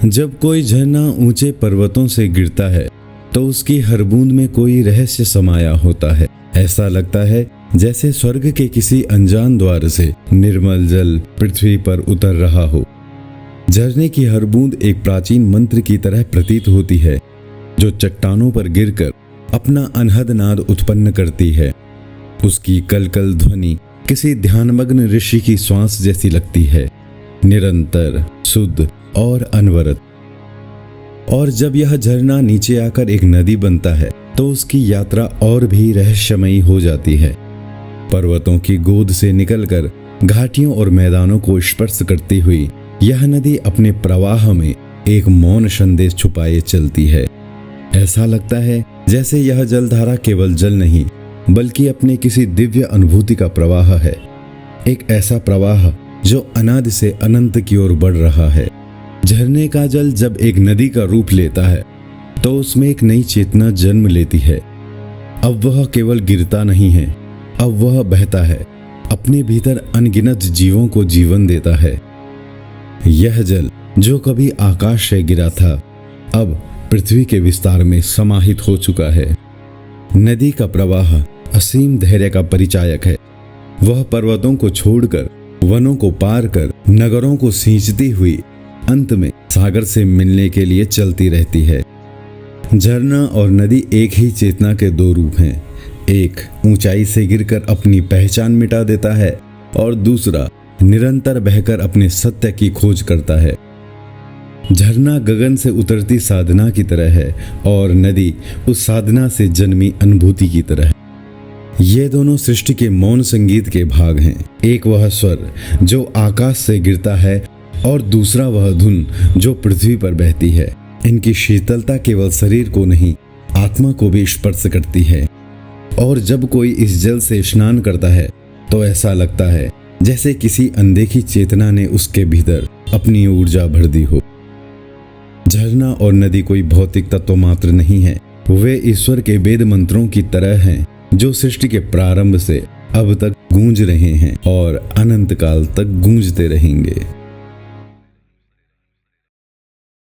जब कोई झरना ऊंचे पर्वतों से गिरता है तो उसकी हर बूंद में कोई रहस्य समाया होता है। ऐसा लगता है जैसे स्वर्ग के किसी अनजान द्वार से निर्मल जल पृथ्वी पर उतर रहा हो। झरने की हर बूंद एक प्राचीन मंत्र की तरह प्रतीत होती है, जो चट्टानों पर गिरकर अपना अनहद नाद उत्पन्न करती है। उसकी कलकल ध्वनि किसी ध्यानमग्न ऋषि की श्वास जैसी लगती है, निरंतर, शुद्ध और अनवरत। और जब यह झरना नीचे आकर एक नदी बनता है तो उसकी यात्रा और भी रहस्यमयी हो जाती है। पर्वतों की गोद से निकलकर घाटियों और मैदानों को स्पर्श करती हुई यह नदी अपने प्रवाह में एक मौन संदेश छुपाए चलती है। ऐसा लगता है जैसे यह जलधारा केवल जल नहीं बल्कि अपने किसी दिव्य अनुभूति का प्रवाह है, एक ऐसा प्रवाह जो अनादि से अनंत की ओर बढ़ रहा है। झरने का जल जब एक नदी का रूप लेता है तो उसमें एक नई चेतना जन्म लेती है। अब वह केवल गिरता नहीं है, अब वह बहता है, अपने भीतर अनगिनत जीवों को जीवन देता है। यह जल जो कभी आकाश से गिरा था अब पृथ्वी के विस्तार में समाहित हो चुका है। नदी का प्रवाह असीम धैर्य का परिचायक है। वह पर्वतों को छोड़कर, वनों को पार कर, नगरों को सींचती हुई अंत में सागर से मिलने के लिए चलती रहती है। झरना और नदी एक ही चेतना के दो रूप हैं। एक ऊंचाई से गिरकर अपनी पहचान मिटा देता है और दूसरा निरंतर बहकर अपने सत्य की खोज करता है। झरना गगन से उतरती साधना की तरह है और नदी उस साधना से जन्मी अनुभूति की तरह। ये दोनों सृष्टि के मौन संगीत के भाग हैं। एक वह स्वर जो आकाश से गिरता है और दूसरा वह धुन जो पृथ्वी पर बहती है। इनकी शीतलता केवल शरीर को नहीं, आत्मा को भी स्पर्श करती है। और जब कोई इस जल से स्नान करता है तो ऐसा लगता है जैसे किसी अनदेखी चेतना ने उसके भीतर अपनी ऊर्जा भर दी हो। झरना और नदी कोई भौतिक तत्व मात्र नहीं है, वे ईश्वर के वेद मंत्रों की तरह हैं जो सृष्टि के प्रारंभ से अब तक गूंज रहे हैं और अनंत काल तक गूंजते रहेंगे।